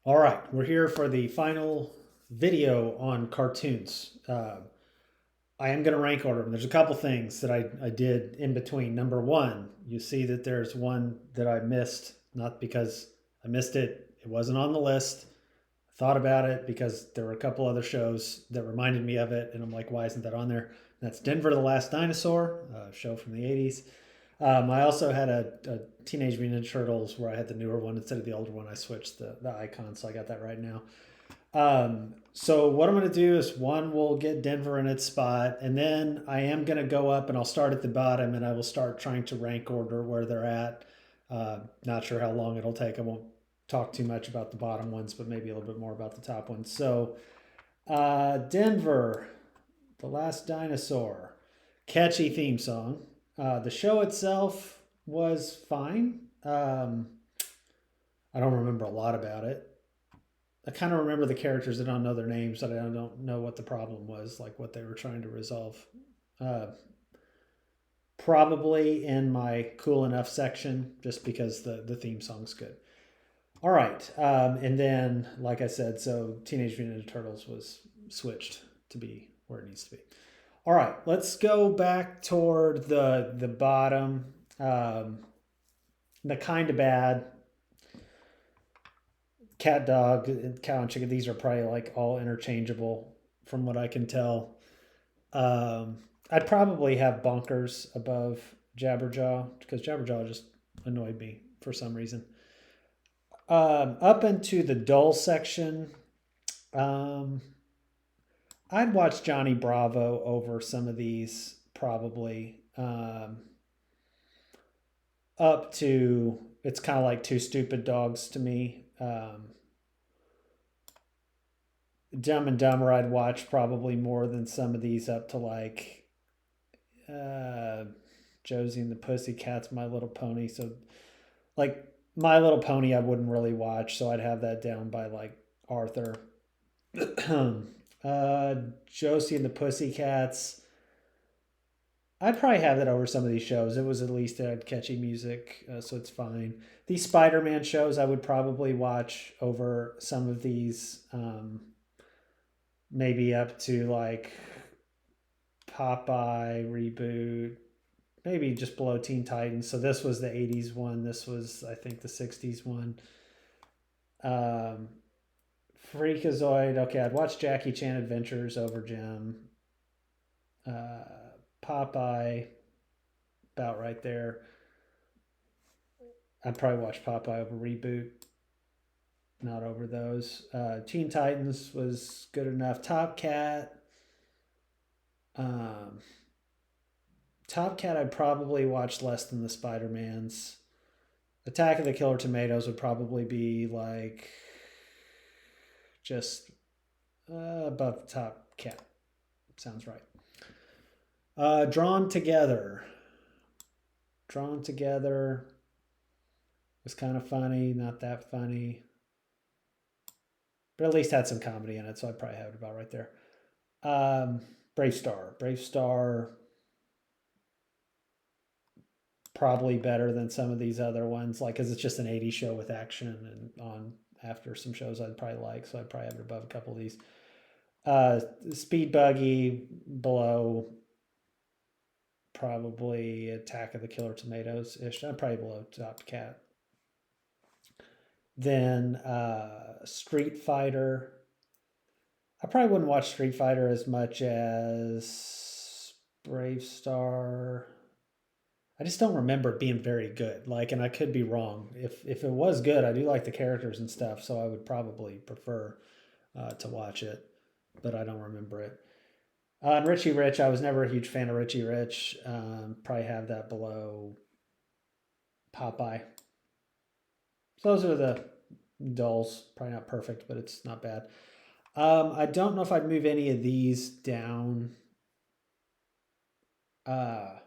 All right, we're here for the final video on cartoons. I am going to rank order them. There's a couple things that I did in between. Number one, you see that there's one that I missed, not because I missed it, it wasn't on the list. I thought about it because there were a couple other shows that reminded me of it, and I'm like, why isn't that on there? That's Denver the Last Dinosaur, a show from the 80s. I also had a Teenage Mutant Ninja Turtles where I had the newer one instead of the older one. I switched the icon, so I got that right now. So what I'm going to do is one, we'll get Denver in its spot, and then I am going to go up and I'll start at the bottom and I will start trying to rank order where they're at. Not sure how long it'll take. I won't talk too much about the bottom ones, but maybe a little bit more about the top ones. So Denver, The Last Dinosaur, catchy theme song. The show itself was fine. I don't remember a lot about it. I kind of remember the characters. I don't know their names, but I don't know what the problem was, like what they were trying to resolve. Uh, Probably in my cool enough section, just because the theme song's good. All right, and then like I said, so Teenage Mutant Ninja Turtles was switched to be where it needs to be. All right, let's go back toward the bottom. The kind of bad cat, dog, cow, and chicken. These are probably like all interchangeable from what I can tell. I'd probably have Bonkers above Jabberjaw because Jabberjaw just annoyed me for some reason. Up into the dull section, um, I'd watch Johnny Bravo over some of these probably. Up to it's kind of like Two Stupid Dogs to me. Dumb and Dumber I'd watch probably more than some of these up to like uh, Josie and the Pussycats, My Little Pony. So like My Little Pony I wouldn't really watch, so I'd have that down by like Arthur. uh, Josie and the Pussycats. I'd probably have that over some of these shows. It was at least had catchy music, so it's fine. These Spider-Man shows I would probably watch over some of these, maybe up to like Popeye reboot, maybe just below Teen Titans. So this was the 80s one. This was, I think, the 60s one. Um, Freakazoid. Okay, I'd watch Jackie Chan Adventures over Jim. Uh, Popeye, about right there. I'd probably watch Popeye over Reboot, not over those. Teen Titans was good enough. Top Cat. Um, Top Cat, I'd probably watch less than the Spider Mans. Attack of the Killer Tomatoes would probably be like just above the Top Cat. Sounds right. Drawn Together. Drawn Together was kind of funny, not that funny, but at least had some comedy in it, so I'd probably have it about right there. Um, Brave Star. Brave Star probably better than some of these other ones, like because it's just an 80s show with action and on after some shows I'd probably like, so I'd probably have it above a couple of these. Speed Buggy below probably Attack of the Killer Tomatoes ish. I'm probably below Top Cat. Then Street Fighter. I probably wouldn't watch Street Fighter as much as Brave Star. I just don't remember it being very good. Like, and I could be wrong. If it was good, I do like the characters and stuff, so I would probably prefer to watch it, but I don't remember it. And Richie Rich, I was never a huge fan of Richie Rich. Probably have that below Popeye. So those are the dulls. Probably not perfect, but it's not bad. I don't know if I'd move any of these down. Uh,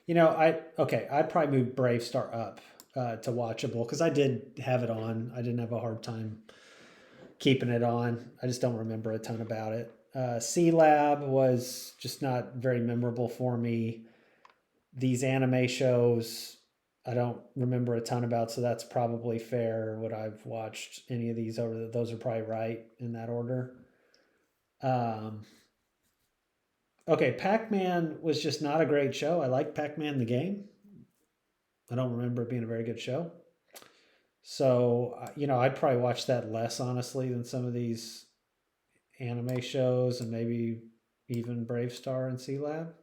I'd probably move Brave Star up to watchable because I did have it on. I didn't have a hard time keeping it on. I just don't remember a ton about it. C Lab was just not very memorable for me. These anime shows, I don't remember a ton about, so that's probably fair. What I've watched any of these over, those are probably right in that order. Um, okay, Pac Man was just not a great show. I like Pac Man the game. I don't remember it being a very good show. So, I'd probably watch that less honestly than some of these anime shows and maybe even Brave Star and Sea Lab.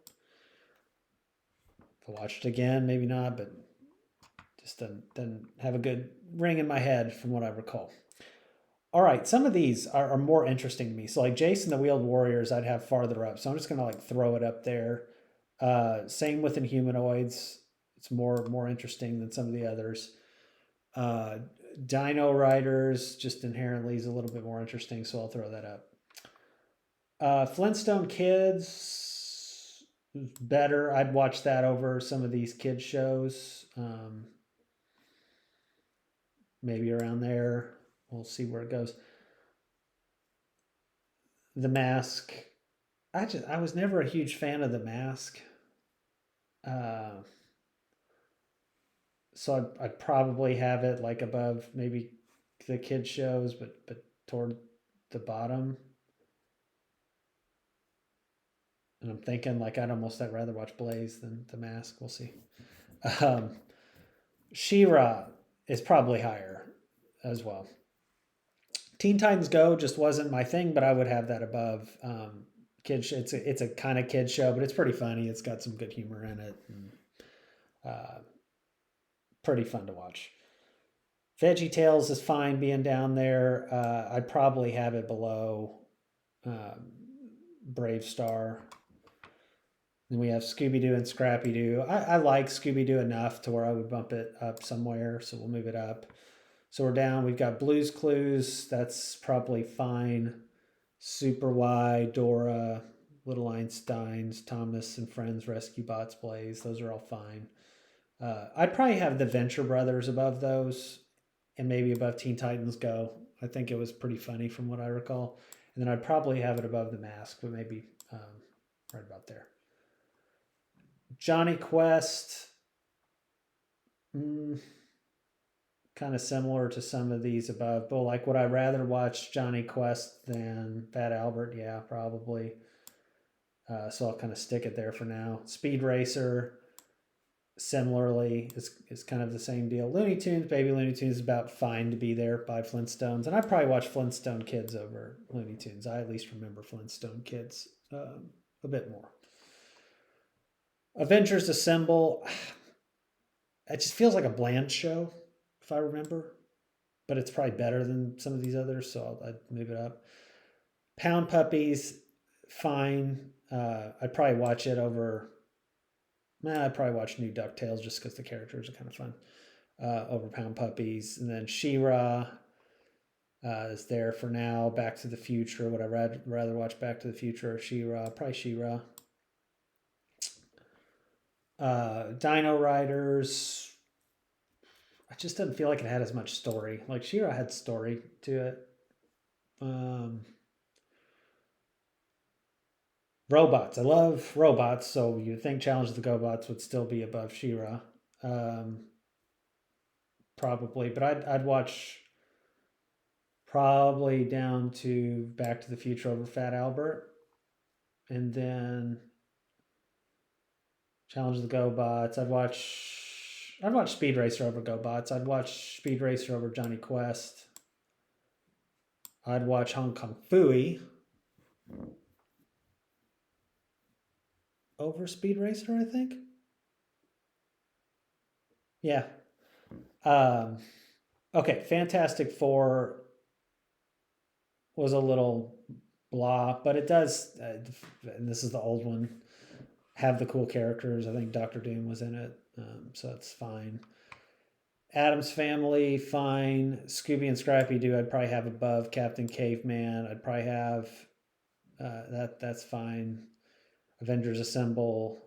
If I watched it again, maybe not, but just didn't have a good ring in my head from what I recall. All right, some of these are more interesting to me. So like Jason the Wheeled Warriors, I'd have farther up. So I'm just gonna like throw it up there. Same with Inhumanoids. It's more interesting than some of the others. Uh, Dino Riders just inherently is a little bit more interesting, so I'll throw that up. Flintstone Kids better. I'd watch that over some of these kids shows. Maybe around there. We'll see where it goes. The Mask. I was never a huge fan of The Mask. Uh, so I'd probably have it like above maybe the kids shows, but toward the bottom. And I'm thinking like I'd rather watch Blaze than The Mask. We'll see. Um, She-Ra is probably higher as well. Teen Titans Go just wasn't my thing, but I would have that above. Kids, it's a kind of kid show, but it's pretty funny. It's got some good humor in it, and pretty fun to watch. Veggie Tales is fine being down there. I'd probably have it below Brave Star. Then we have Scooby Doo and Scrappy Doo. I like Scooby Doo enough to where I would bump it up somewhere, so we'll move it up. So we're down. We've got Blue's Clues. That's probably fine. Super Y, Dora, Little Einsteins, Thomas and Friends, Rescue Bots, Blaze. Those are all fine. I'd probably have the Venture Brothers above those and maybe above Teen Titans Go. I think it was pretty funny from what I recall. And then I'd probably have it above The Mask, but maybe right about there. Johnny Quest. Kind of similar to some of these above, but like would I rather watch Johnny Quest than Fat Albert? Yeah, probably. So I'll kind of stick it there for now. Speed Racer, similarly, is kind of the same deal. Looney Tunes, Baby Looney Tunes is about fine to be there by Flintstones, and I probably watch Flintstone Kids over Looney Tunes. I at least remember Flintstone Kids a bit more. Avengers Assemble, it just feels like a bland show, if I remember, but it's probably better than some of these others, so I'd move it up. Pound Puppies, fine. I'd probably watch it over. I'd probably watch New DuckTales just because the characters are kind of fun. Over Pound Puppies, and then She-Ra is there for now. Back to the Future. Would I rather watch Back to the Future or She-Ra? Probably She-Ra. Dino Riders. I just didn't feel like it had as much story. Like She-Ra had story to it. Robots. I love robots, so you'd think Challenge of the GoBots would still be above She-Ra. Probably, but I'd watch probably down to Back to the Future over Fat Albert, and then Challenge of the GoBots. I'd watch Speed Racer over GoBots. I'd watch Speed Racer over Johnny Quest. I'd watch Hong Kong Phooey over Speed Racer, I think. Yeah. Okay, Fantastic Four was a little blah, but it does, and this is the old one, have the cool characters. I think Doctor Doom was in it, so it's fine. Addams Family, fine. Scooby and Scrappy Doo, I'd probably have above Captain Caveman. I'd probably have that's fine. Avengers Assemble,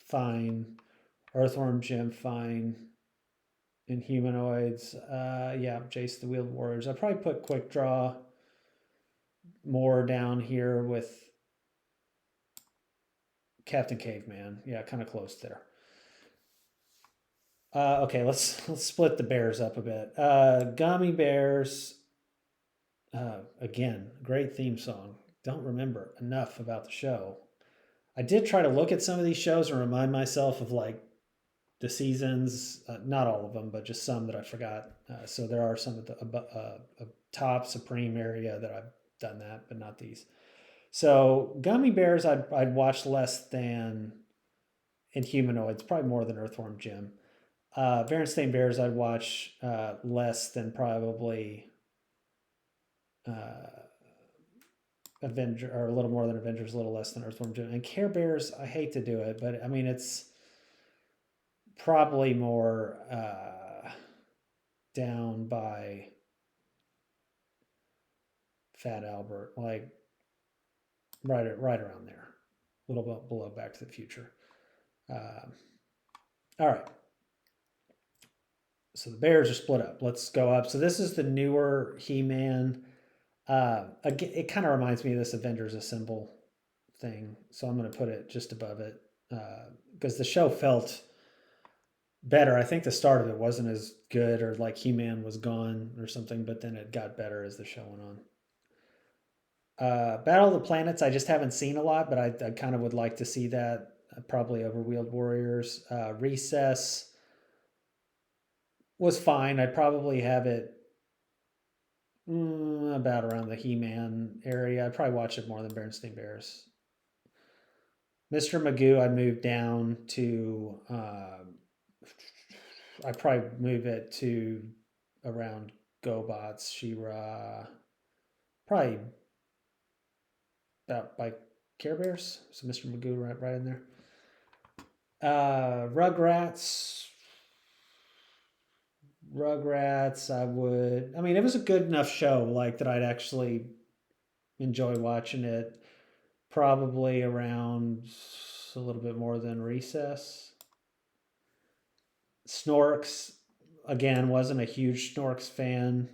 fine. Earthworm Jim, fine. Inhumanoids, yeah, Jace the Wheeled Warriors. I'd probably put Quick Draw more down here with Captain Caveman. Yeah, kind of close there. Okay, let's split the bears up a bit. Gummy bears. Again, great theme song. Don't remember enough about the show. I did try to look at some of these shows and remind myself of like the seasons, not all of them, but just some that I forgot. So there are some at the top Supreme area that I've done that, but not these. So Gummy Bears, I'd watch less than Inhumanoids, probably more than Earthworm Jim. Berenstain Bears, I'd watch less than probably uh, Avenger, or a little more than Avengers, a little less than Earthworm Jim. And Care Bears, I hate to do it, but I mean it's probably more down by Fat Albert, like right around there, a little bit below Back to the Future. All right. So the Bears are split up. Let's go up. So this is the newer He-Man. Again, it kind of reminds me of this Avengers Assemble thing. So I'm going to put it just above it because the show felt better. I think the start of it wasn't as good, or like He-Man was gone or something, but then it got better as the show went on. Battle of the Planets, I just haven't seen a lot, but I kind of would like to see that probably over Wheeled Warriors. Recess was fine. I'd probably have it about around the He-Man area. I'd probably watch it more than Berenstain Bears. Mr. Magoo, I'd move down to. I'd probably move it to around GoBots, She-Ra, probably about by Care Bears. So Mr. Magoo right in there. Rugrats, I mean, it was a good enough show, like that I'd actually enjoy watching it. Probably around a little bit more than Recess. Snorks, again, wasn't a huge Snorks fan.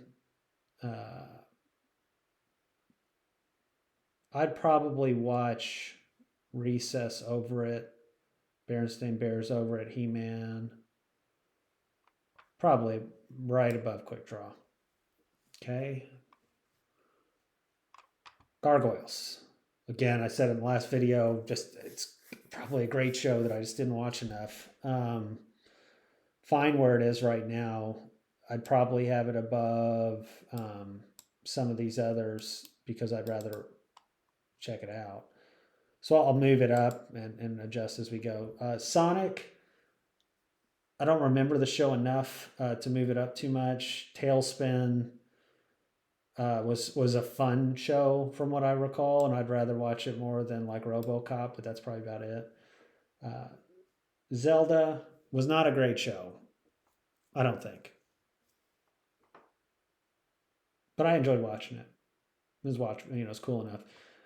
I'd probably watch Recess over it, Berenstain Bears over at He-Man. Probably right above Quick Draw. Okay. Gargoyles. Again, I said in the last video, just it's probably a great show that I just didn't watch enough. Fine where it is right now. I'd probably have it above some of these others because I'd rather check it out. So I'll move it up and adjust as we go. Sonic, I don't remember the show enough to move it up too much. Tailspin was a fun show from what I recall, and I'd rather watch it more than like RoboCop, but that's probably about it. Zelda was not a great show, I don't think, but I enjoyed watching it. It was it's cool enough.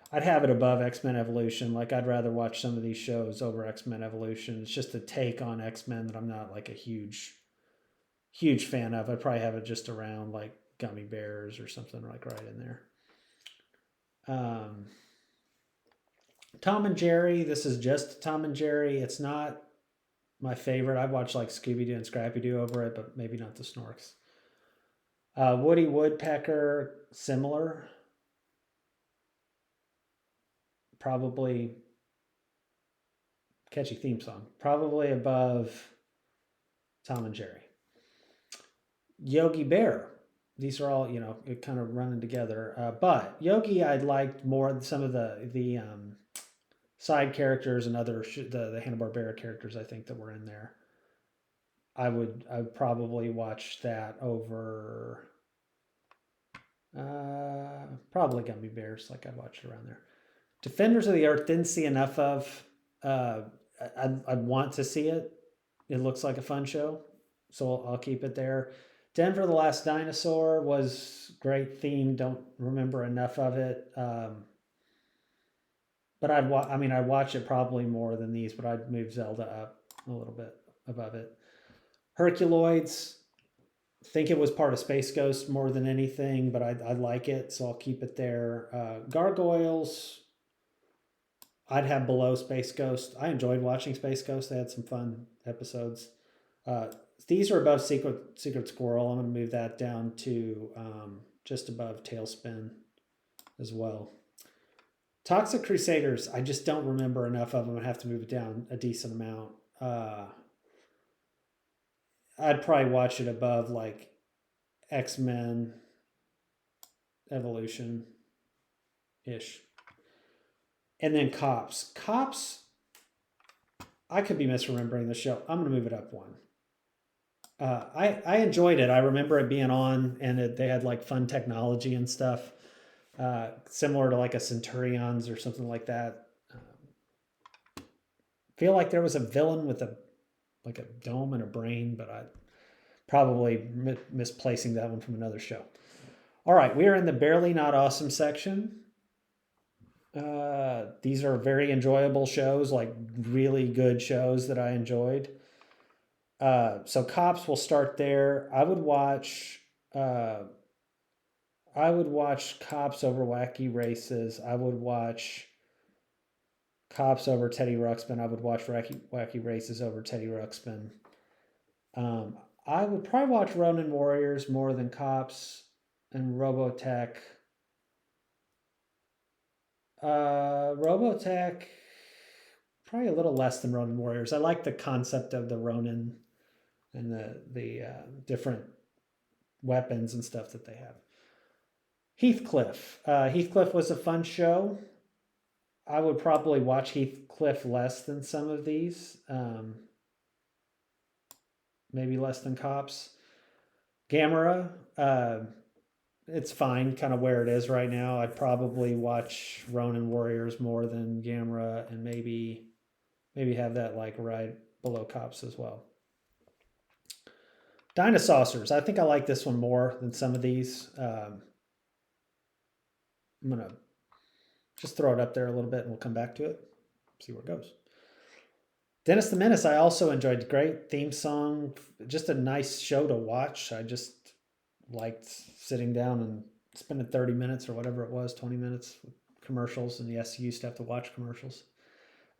I'd have it above X-Men Evolution. Like I'd rather watch some of these shows over X-Men Evolution. It's just a take on X-Men that I'm not like a huge fan of. I'd probably have it just around like Gummy Bears or something like right in there. Tom and Jerry. This is just Tom and Jerry. It's not my favorite. I'd watch like Scooby-Doo and Scrappy-Doo over it, but maybe not the Snorks. Woody Woodpecker, similar. Probably catchy theme song. Probably above Tom and Jerry. Yogi Bear. These are all kind of running together. But Yogi, I liked more some of the side characters and other the Hanna-Barbera characters I think that were in there. I would probably watch that over probably Gummy Bears. Like I'd watch it around there. Defenders of the Earth didn't see enough of. I'd want to see it. It looks like a fun show, so I'll keep it there. Denver the Last Dinosaur was great theme. Don't remember enough of it. But I'd watch it probably more than these, but I'd move Zelda up a little bit above it. Herculoids, think it was part of Space Ghost more than anything, but I like it, so I'll keep it there. Gargoyles, I'd have below Space Ghost. I enjoyed watching Space Ghost. They had some fun episodes. these are above Secret Squirrel. I'm going to move that down to just above Tailspin as well. Toxic Crusaders, I just don't remember enough of them. I have to move it down a decent amount. I'd probably watch it above like X-Men Evolution ish. And then Cops. Cops, I could be misremembering the show. I'm going to move it up one. I enjoyed it. I remember it being on, and they had like fun technology and stuff, similar to like a Centurions or something like that. Feel like there was a villain with a dome and a brain, but I probably misplacing that one from another show. All right, we are in the barely not awesome section. These are very enjoyable shows, like really good shows that I enjoyed. So Cops, will start there. I would watch Cops over Wacky Races. I would watch Cops over Teddy Ruxpin. I would watch Wacky Races over Teddy Ruxpin. I would probably watch Ronin Warriors more than Cops and Robotech. Robotech, probably a little less than Ronin Warriors. I like the concept of the Ronin and the different weapons and stuff that they have. Heathcliff. Heathcliff was a fun show. I would probably watch Heathcliff less than some of these. Maybe less than Cops. Gamera. It's fine kind of where it is right now. I'd probably watch Ronin Warriors more than Gamera, and maybe have that like right below Cops as well. Dinosaurs. I think I like this one more than some of these. I'm going to just throw it up there a little bit and we'll come back to it. See where it goes. Dennis the Menace, I also enjoyed. Great theme song. Just a nice show to watch. I just liked sitting down and spending 30 minutes or whatever it was, 20 minutes with commercials. And yes, you used to have to watch commercials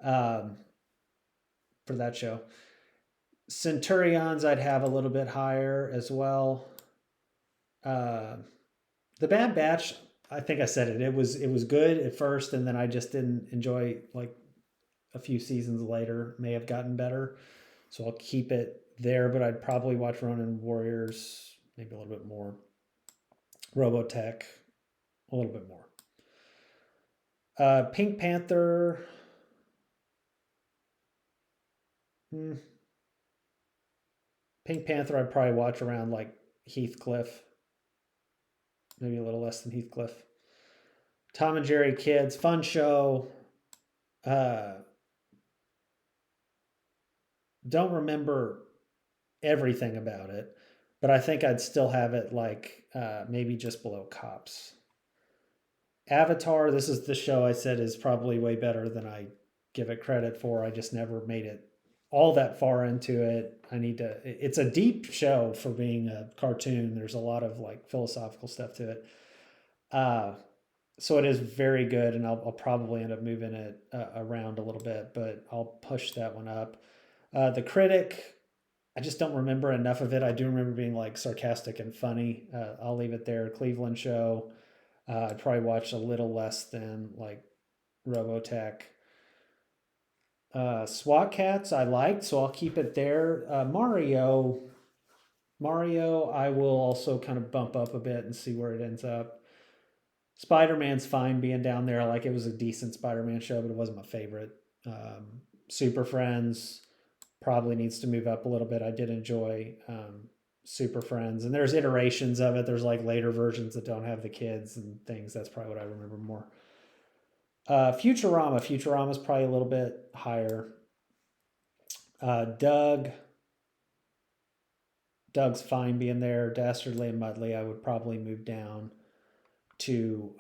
for that show. Centurions, I'd have a little bit higher as well. The Bad Batch, I think I said it. It was good at first, and then I just didn't enjoy. Like a few seasons later, may have gotten better. So I'll keep it there, but I'd probably watch Ronin Warriors maybe a little bit more. Robotech, a little bit more. Pink Panther. Pink Panther, I'd probably watch around like Heathcliff. Maybe a little less than Heathcliff. Tom and Jerry Kids, fun show. Don't remember everything about it, but I think I'd still have it like maybe just below Cops. Avatar, this is the show I said is probably way better than I give it credit for. I just never made it all that far into it. It's a deep show for being a cartoon. There's a lot of like philosophical stuff to it. So it is very good, and I'll probably end up moving it around a little bit, but I'll push that one up. The Critic, I just don't remember enough of it. I do remember being like sarcastic and funny. I'll leave it there. Cleveland Show, I'd probably watch a little less than like Robotech. SWAT Cats I liked, so I'll keep it there. Mario, I will also kind of bump up a bit and see where it ends up. Spider-Man's fine being down there. Like, it was a decent Spider-Man show, but it wasn't my favorite. Super Friends probably needs to move up a little bit. I did enjoy Super Friends, and there's iterations of it. There's like later versions that don't have the kids and things. That's probably what I remember more. Futurama's probably a little bit higher. Doug's fine being there. Dastardly and Mudley, I would probably move down to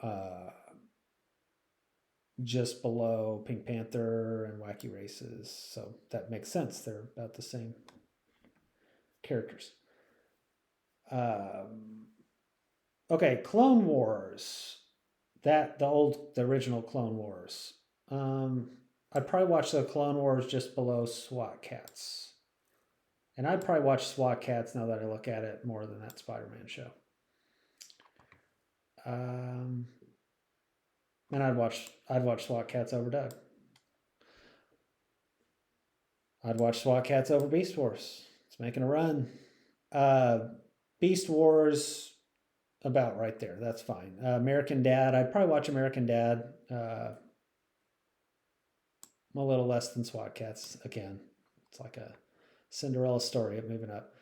just below Pink Panther and Wacky Races. So that makes sense. They're about the same characters. Okay, Clone Wars. The original Clone Wars. I'd probably watch the Clone Wars just below SWAT Cats. And I'd probably watch SWAT Cats now that I look at it more than that Spider-Man show. And I'd watch SWAT Cats over Doug. I'd watch SWAT Cats over Beast Wars. It's making a run. Beast Wars, about right there. That's fine. American Dad, I'd probably watch American Dad. A little less than SWAT Cats. Again, it's like a Cinderella story of moving up.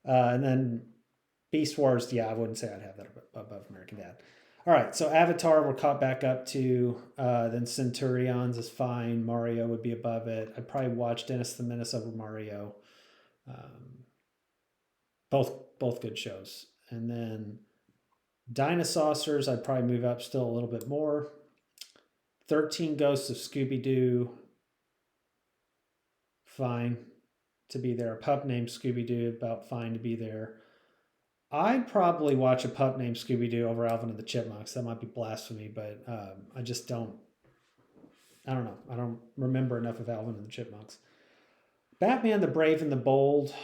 And then Beast Wars, yeah, I wouldn't say I'd have that above American Dad. All right, so Avatar we're caught back up to. Then Centurions is fine. Mario would be above it. I'd probably watch Dennis the Menace over Mario. Both good shows. And then Dinosaurs, I'd probably move up still a little bit more. 13 Ghosts of Scooby-Doo, fine to be there. A Pup Named Scooby-Doo, about fine to be there. I'd probably watch A Pup Named Scooby-Doo over Alvin and the Chipmunks. That might be blasphemy, but I just don't. I don't know. I don't remember enough of Alvin and the Chipmunks. Batman the Brave and the Bold.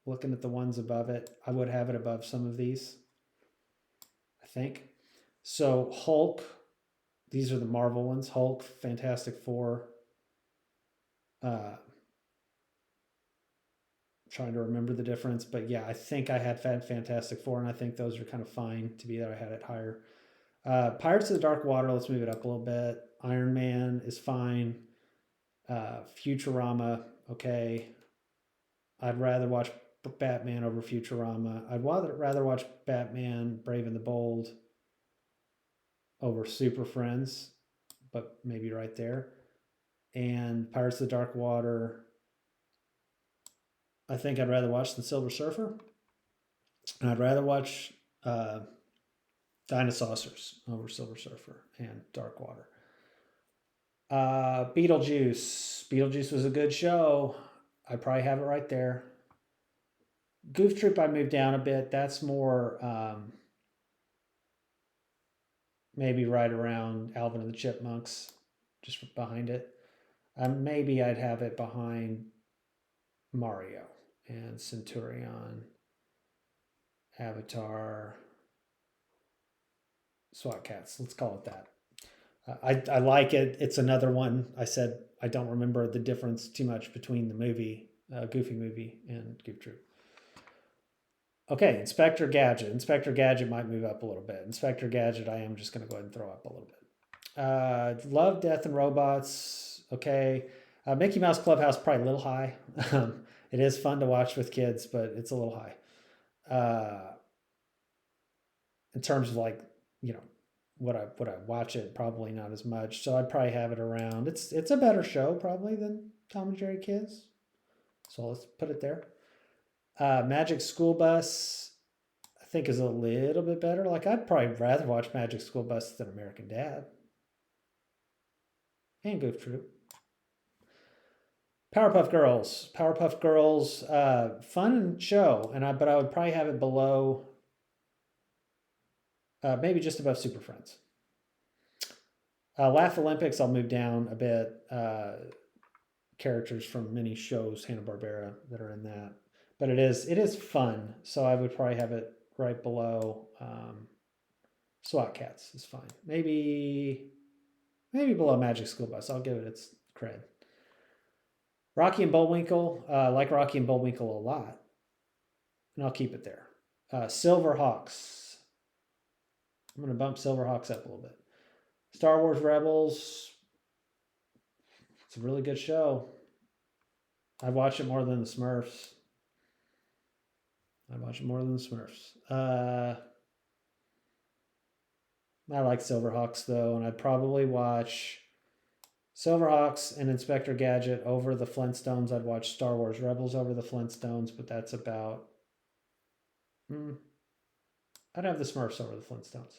Looking at the ones above it, I would have it above some of these, I think. So Hulk, these are the Marvel ones. Hulk, Fantastic Four. Trying to remember the difference, but yeah, I think I had Fantastic Four, and I think those are kind of fine to be there. I had it higher. Pirates of the Dark Water, let's move it up a little bit. Iron Man is fine. Futurama, okay. I'd rather watch Batman over Futurama. I'd rather watch Batman Brave and the Bold over Super Friends, but maybe right there. And Pirates of the Dark Water, I think I'd rather watch than Silver Surfer. And I'd rather watch Dinosaurs over Silver Surfer and Dark Water. Beetlejuice. Beetlejuice was a good show. I'd probably have it right there. Goof Troop, I moved down a bit. That's more maybe right around Alvin and the Chipmunks, just behind it. Maybe I'd have it behind Mario and Centurion, Avatar, SWAT Cats. Let's call it that. I like it. It's another one. I said I don't remember the difference too much between the movie, Goofy movie, and Goof Troop. Okay, Inspector Gadget. Inspector Gadget might move up a little bit. Inspector Gadget, I am just going to go ahead and throw up a little bit. Love, Death, and Robots. Okay. Mickey Mouse Clubhouse, probably a little high. It is fun to watch with kids, but it's a little high. In terms of like, you know, would I watch it? Probably not as much. So I'd probably have it around. It's a better show probably than Tom and Jerry Kids. So let's put it there. Magic School Bus, I think, is a little bit better. Like, I'd probably rather watch Magic School Bus than American Dad. And Goof Troop. Powerpuff Girls. Powerpuff Girls, fun show, but I would probably have it below, maybe just above Super Friends. Laugh Olympics, I'll move down a bit. Characters from many shows, Hanna-Barbera, that are in that. But it is fun, so I would probably have it right below. SWAT Cats is fine. Maybe below Magic School Bus. I'll give it its cred. Rocky and Bullwinkle. I like Rocky and Bullwinkle a lot, and I'll keep it there. Silverhawks. I'm going to bump Silverhawks up a little bit. Star Wars Rebels. It's a really good show. I watch it more than the Smurfs. I like Silverhawks, though, and I'd probably watch Silverhawks and Inspector Gadget over the Flintstones. I'd watch Star Wars Rebels over the Flintstones, but that's about... I'd have the Smurfs over the Flintstones.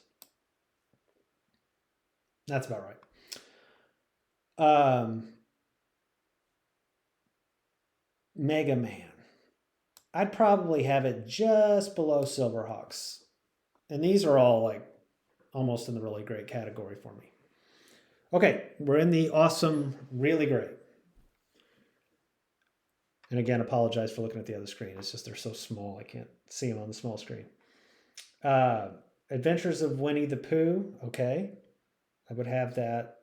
That's about right. Mega Man. I'd probably have it just below Silverhawks. And these are all like almost in the really great category for me. Okay, we're in the awesome, really great. And again, apologize for looking at the other screen. It's just they're so small. I can't see them on the small screen. Adventures of Winnie the Pooh. Okay. I would have that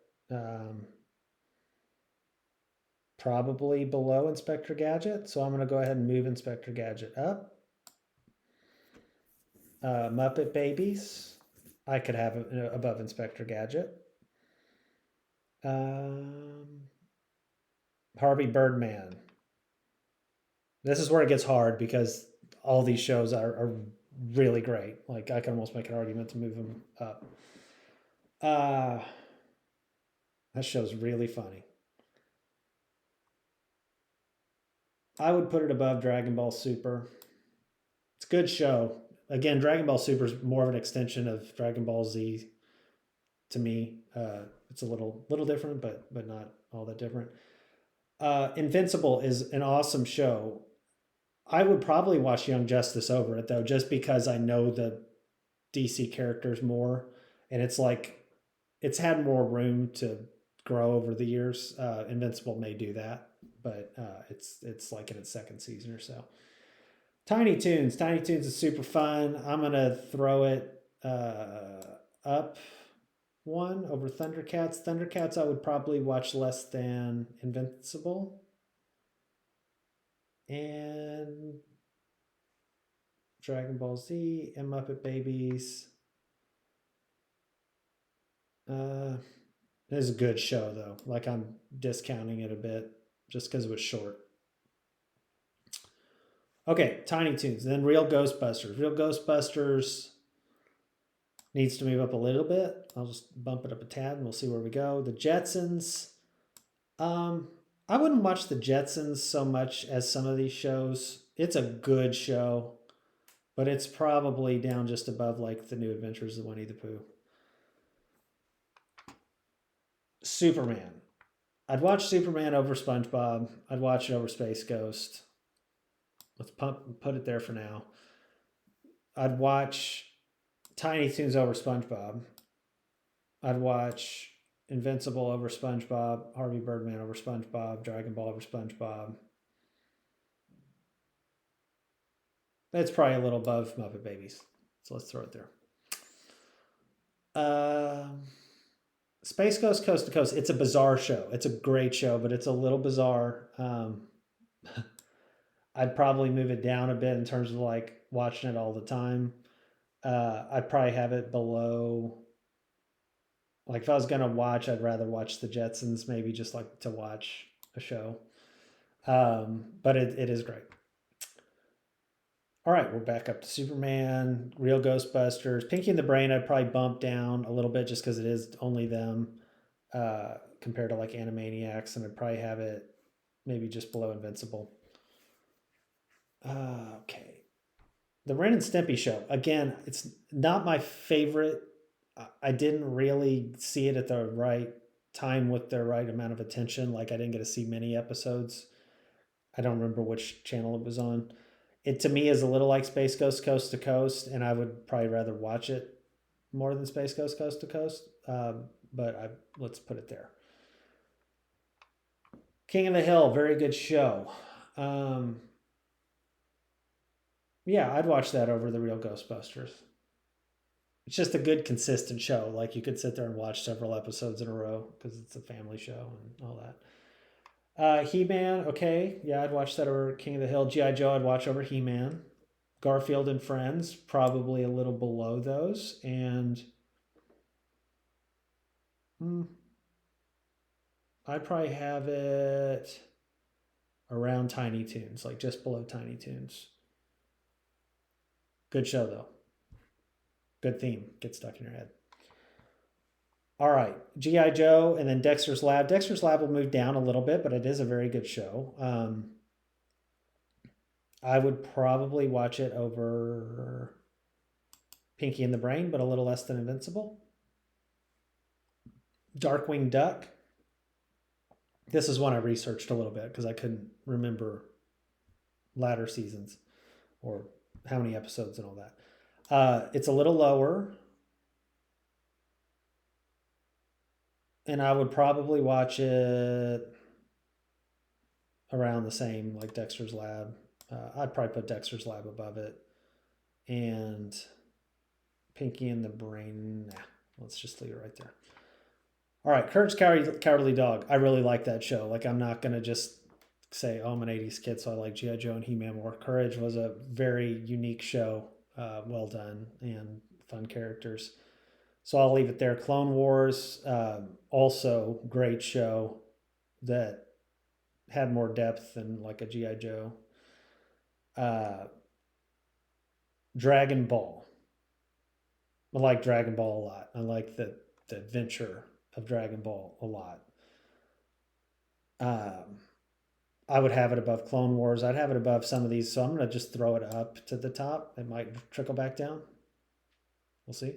probably below Inspector Gadget. So I'm going to go ahead and move Inspector Gadget up. Muppet Babies. I could have it above Inspector Gadget. Harvey Birdman. This is where it gets hard because all these shows are really great. Like I can almost make an argument to move them up. That show's really funny. I would put it above Dragon Ball Super. It's a good show. Again, Dragon Ball Super is more of an extension of Dragon Ball Z to me. It's a little different, but not all that different. Invincible is an awesome show. I would probably watch Young Justice over it though, just because I know the DC characters more, and it's like it's had more room to grow over the years. Invincible may do that, but it's like in its second season or so. Tiny Toons. Tiny Toons is super fun. I'm gonna throw it up one over Thundercats. Thundercats I would probably watch less than Invincible. And Dragon Ball Z and Muppet Babies. It is a good show though. Like I'm discounting it a bit just because it was short. Okay, Tiny Toons. Then Real Ghostbusters. Real Ghostbusters needs to move up a little bit. I'll just bump it up a tad and we'll see where we go. The Jetsons. I wouldn't watch the Jetsons so much as some of these shows. It's a good show, but it's probably down just above like the New Adventures of Winnie the Pooh. Superman. I'd watch Superman over SpongeBob. I'd watch it over Space Ghost. Let's put it there for now. I'd watch Tiny Toons over SpongeBob. I'd watch Invincible over SpongeBob, Harvey Birdman over SpongeBob, Dragon Ball over SpongeBob. It's probably a little above Muppet Babies. So let's throw it there. Space Ghost Coast to Coast. It's a bizarre show. It's a great show, but it's a little bizarre. I'd probably move it down a bit in terms of like watching it all the time. I'd probably have it below. Like if I was gonna watch, I'd rather watch the Jetsons, maybe just like to watch a show. But it is great. All right, we're back up to Superman, Real Ghostbusters, Pinky and the Brain. I'd probably bump down a little bit just because it is only them compared to like Animaniacs, and I'd probably have it maybe just below Invincible. Okay, the Ren and Stimpy show. Again, it's not my favorite. I didn't really see it at the right time with the right amount of attention. Like I didn't get to see many episodes. I don't remember which channel it was on. It to me is a little like Space Ghost Coast to Coast, and I would probably rather watch it more than Space Ghost Coast to Coast. Let's put it there. King of the Hill, very good show. Yeah, I'd watch that over the Real Ghostbusters. It's just a good, consistent show. Like you could sit there and watch several episodes in a row because it's a family show and all that. He-Man, okay. Yeah, I'd watch that over King of the Hill. G.I. Joe, I'd watch over He-Man. Garfield and Friends, probably a little below those. And I'd probably have it around Tiny Toons, like just below Tiny Toons. Good show, though. Good theme. Get stuck in your head. All right. G.I. Joe and then Dexter's Lab. Dexter's Lab will move down a little bit, but it is a very good show. I would probably watch it over Pinky and the Brain, but a little less than Invincible. Darkwing Duck. This is one I researched a little bit because I couldn't remember latter seasons or how many episodes and all that. It's a little lower. And I would probably watch it around the same, like Dexter's Lab. I'd probably put Dexter's Lab above it. And Pinky and the Brain, nah, let's just leave it right there. All right, Courage Cowardly Dog. I really like that show. Like, I'm not going to just say, oh, I'm an 80s kid, so I like G.I. Joe and He-Man more. Courage was a very unique show, well done, and fun characters. So I'll leave it there. Clone Wars, also great show that had more depth than like a G.I. Joe. Dragon Ball. I like Dragon Ball a lot. I like the adventure of Dragon Ball a lot. Um, I would have it above Clone Wars. I'd have it above some of these. So I'm going to just throw it up to the top. It might trickle back down. We'll see.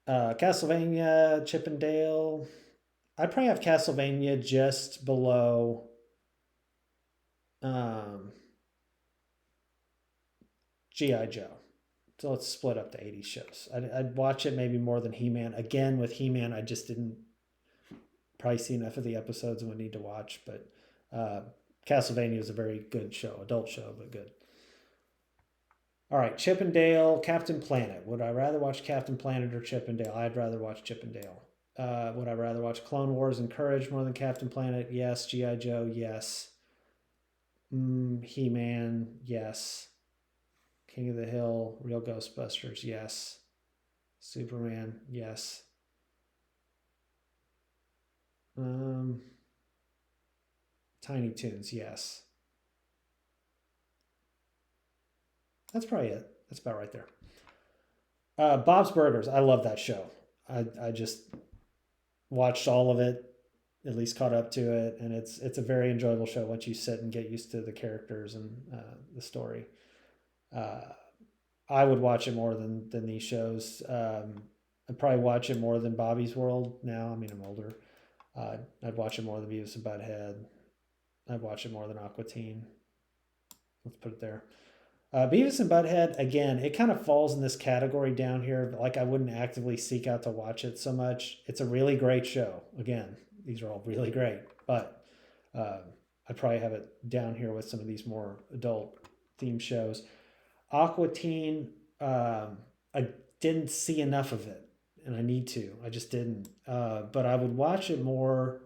Castlevania, Chip and Dale. I'd probably have Castlevania just below G.I. Joe. So let's split up the 80s shows. I'd watch it maybe more than He-Man. Again, with He-Man, I just didn't probably see enough of the episodes and would need to watch. But Castlevania is a very good show, adult show, but good. All right, Chip and Dale, Captain Planet. Would I rather watch Captain Planet or Chip and Dale? I'd rather watch Chip and Dale. Would I rather watch Clone Wars and Courage more than Captain Planet? Yes. G.I. Joe? Yes. He-Man? Yes. King of the Hill, Real Ghostbusters? Yes. Superman? Yes. Tiny Toons? Yes. That's probably it. That's about right there. Bob's Burgers. I love that show. I just watched all of it, at least caught up to it, and it's a very enjoyable show once you sit and get used to the characters and the story. I would watch it more than these shows. I'd probably watch it more than Bobby's World now. I mean, I'm older. I'd watch it more than Beavis and Butthead. I'd watch it more than Aqua Teen. Let's put it there. Beavis and Butthead, again, it kind of falls in this category down here. But like, I wouldn't actively seek out to watch it so much. It's a really great show. Again, these are all really great, but I'd probably have it down here with some of these more adult themed shows. Aqua Teen, I didn't see enough of it, and I need to. I just didn't. But I would watch it more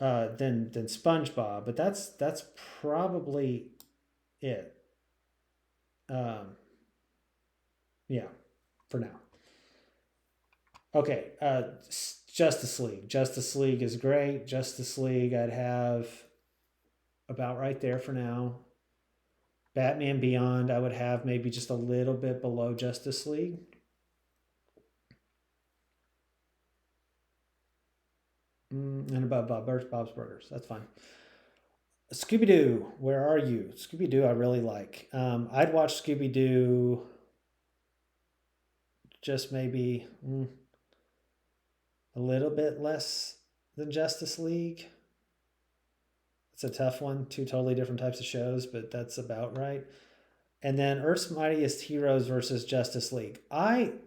than SpongeBob. But that's probably it. Yeah, for now. Okay, Justice League. Justice League is great. Justice League, I'd have about right there for now. Batman Beyond, I would have maybe just a little bit below Justice League. And above Bob's Burgers. That's fine. Scooby-Doo, where are you? Scooby-Doo I really like. I'd watch Scooby-Doo just maybe a little bit less than Justice League. It's a tough one. Two totally different types of shows, but that's about right. And then Earth's Mightiest Heroes versus Justice League. I'm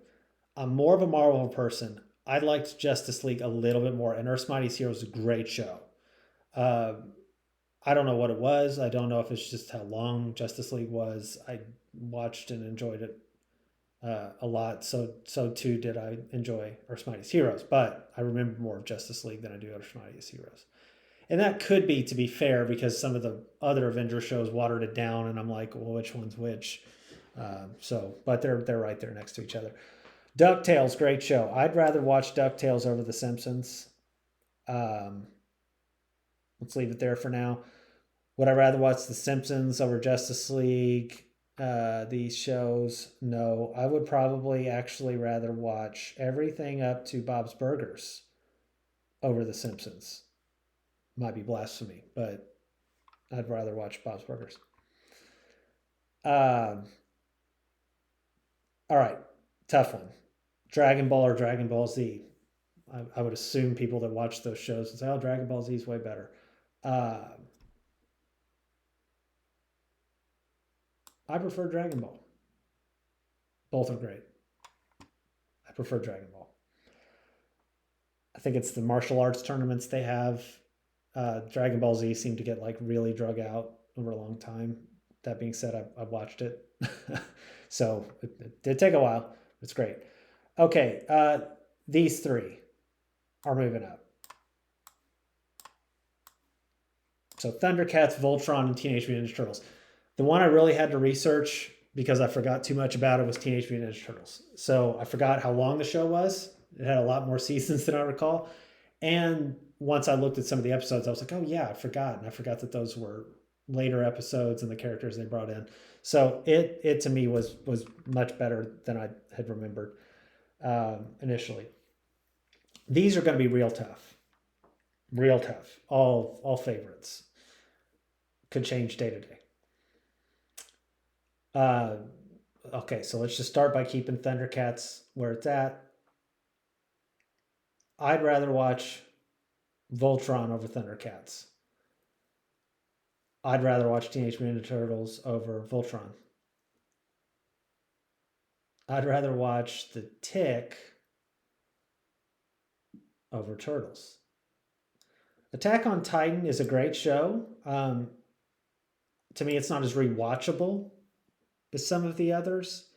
more of a Marvel person. I liked Justice League a little bit more, and Earth's Mightiest Heroes is a great show. I don't know what it was. I don't know if it's just how long Justice League was. I watched and enjoyed it a lot. So too did I enjoy Earth's Mightiest Heroes. But I remember more of Justice League than I do Earth's Mightiest Heroes. And that could be, to be fair, because some of the other Avengers shows watered it down, and I'm like, well, which one's which? But they're right there next to each other. DuckTales, great show. I'd rather watch DuckTales over The Simpsons. Let's leave it there for now. Would I rather watch The Simpsons over Justice League? These shows? No. I would probably actually rather watch everything up to Bob's Burgers over The Simpsons. Might be blasphemy, but I'd rather watch Bob's Burgers. All right, tough one. Dragon Ball or Dragon Ball Z? I would assume people that watch those shows would say, "Oh, Dragon Ball Z is way better." I prefer Dragon Ball. Both are great. I prefer Dragon Ball. I think it's the martial arts tournaments they have Dragon Ball Z seemed to get like really drug out over a long time. That being said, I watched it. So it did take a while. It's great. Okay, these three are moving up. So Thundercats, Voltron, and Teenage Mutant Ninja Turtles. The one I really had to research because I forgot too much about it was Teenage Mutant Ninja Turtles. So I forgot how long the show was. It had a lot more seasons than I recall. And once I looked at some of the episodes, I was like, oh yeah, I forgot. And I forgot that those were later episodes and the characters they brought in. So it to me was much better than I had remembered initially. These are going to be real tough. Real tough. All favorites. Could change day to day. Okay, so let's just start by keeping Thundercats where it's at. I'd rather watch Voltron over Thundercats. I'd rather watch Teenage Mutant Ninja Turtles over Voltron. I'd rather watch The Tick over Turtles. Attack on Titan is a great show. To me, it's not as rewatchable as some of the others,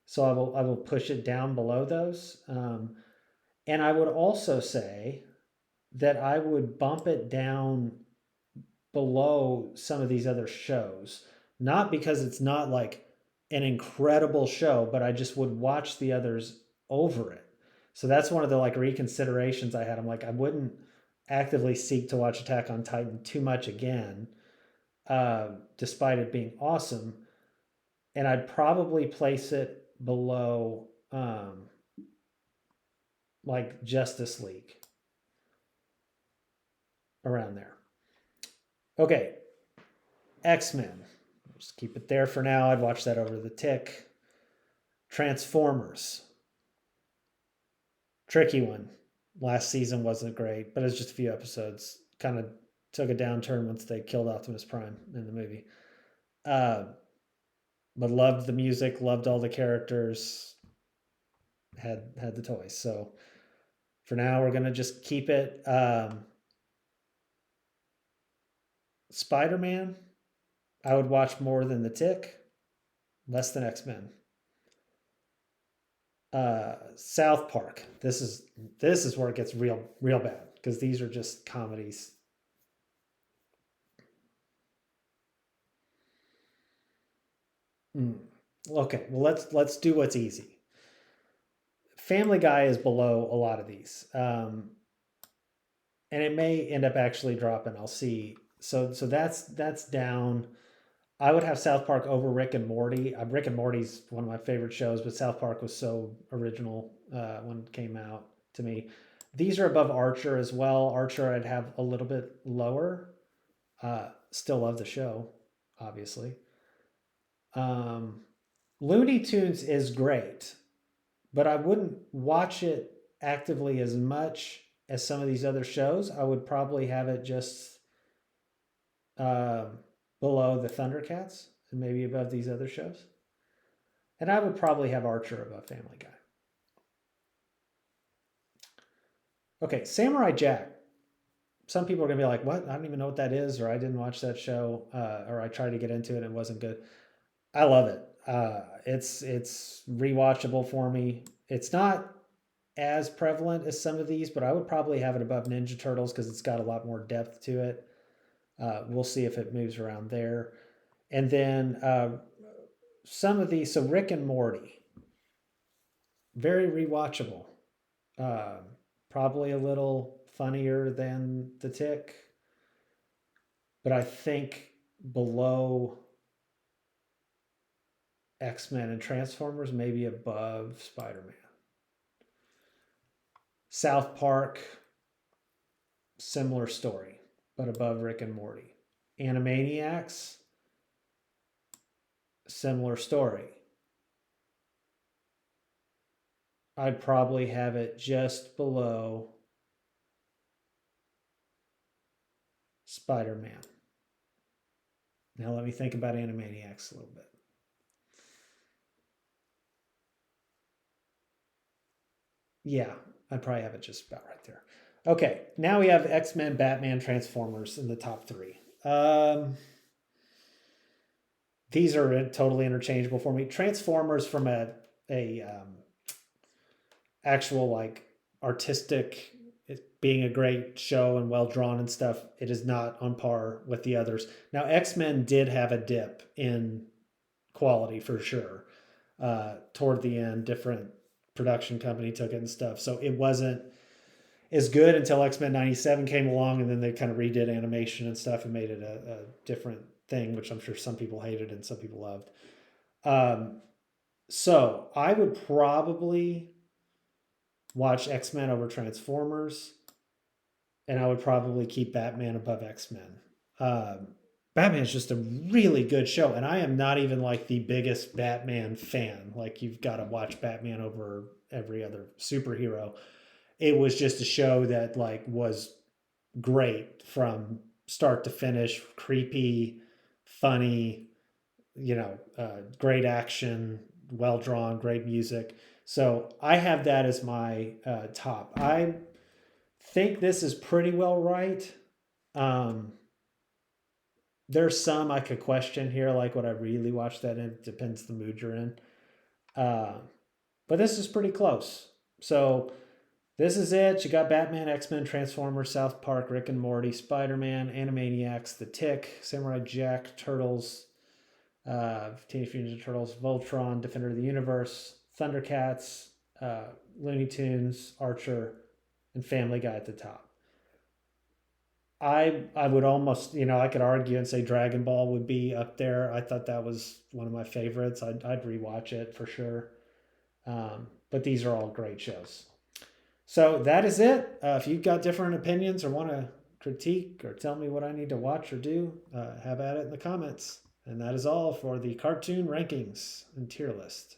so I will push it down below those. And I would also say that I would bump it down below some of these other shows, not because it's not like an incredible show, but I just would watch the others over it. So that's one of the like reconsiderations I had. I'm like, I wouldn't actively seek to watch Attack on Titan too much again, despite it being awesome. And I'd probably place it below like Justice League, around there. Okay, X-Men. Just keep it there for now. I'd watch that over The Tick. Transformers. Tricky one. Last season wasn't great, but it's just a few episodes. Kind of took a downturn once they killed Optimus Prime in the movie. But loved the music, loved all the characters, had the toys. So for now, we're gonna just keep it. Spider-Man, I would watch more than The Tick, less than X-Men. South Park. This is where it gets real bad because these are just comedies. Okay, well let's do what's easy. Family Guy is below a lot of these, and it may end up actually dropping. I'll see. So that's down. I would have South Park over Rick and Morty. Rick and Morty's one of my favorite shows, but South Park was so original when it came out to me. These are above Archer as well. Archer I'd have a little bit lower. Still love the show, obviously. Looney Tunes is great, but I wouldn't watch it actively as much as some of these other shows. I would probably have it just below the Thundercats and maybe above these other shows. And I would probably have Archer above Family Guy. Okay, Samurai Jack. Some people are going to be like, what? I don't even know what that is, or I didn't watch that show, or I tried to get into it and it wasn't good. I love it. It's rewatchable for me. It's not as prevalent as some of these, but I would probably have it above Ninja Turtles because it's got a lot more depth to it. We'll see if it moves around there. And then some of these, so Rick and Morty, very rewatchable. Probably a little funnier than The Tick, but I think below X-Men and Transformers, maybe above Spider-Man. South Park, similar story, but above Rick and Morty. Animaniacs, similar story. I'd probably have it just below Spider-Man. Now let me think about Animaniacs a little bit. Yeah, I'd probably have it just about right there. Okay, now we have X-Men, Batman, Transformers in the top three. These are totally interchangeable for me. Transformers from a actual like artistic, it being a great show and well drawn and stuff, it is not on par with the others. Now X-Men did have a dip in quality for sure. Toward the end, different production company took it and stuff, so it wasn't as good until X-Men 97 came along, and then they kind of redid animation and stuff and made it a different thing, which I'm sure some people hated and some people loved. So I would probably watch X-Men over Transformers, and I would probably keep Batman above X-Men. Batman's just a really good show, and I am not even like the biggest Batman fan. Like, you've got to watch Batman over every other superhero. It was just a show that like was great from start to finish, creepy, funny, great action, well drawn, great music. So I have that as my top. I think this is pretty well right. Um, there's some I could question here, like would I really watch that in? It depends the mood you're in. Uh, but this is pretty close. So this is it. You got Batman, X-Men, Transformers, South Park, Rick and Morty, Spider-Man, Animaniacs, The Tick, Samurai Jack, Turtles, Teenage Mutant Ninja Turtles, Voltron, Defender of the Universe, Thundercats, Looney Tunes, Archer, and Family Guy at the top. I would almost, I could argue and say Dragon Ball would be up there. I thought that was one of my favorites. I'd rewatch it for sure. But these are all great shows. So that is it. If you've got different opinions or want to critique or tell me what I need to watch or do, have at it in the comments. And that is all for the cartoon rankings and tier list.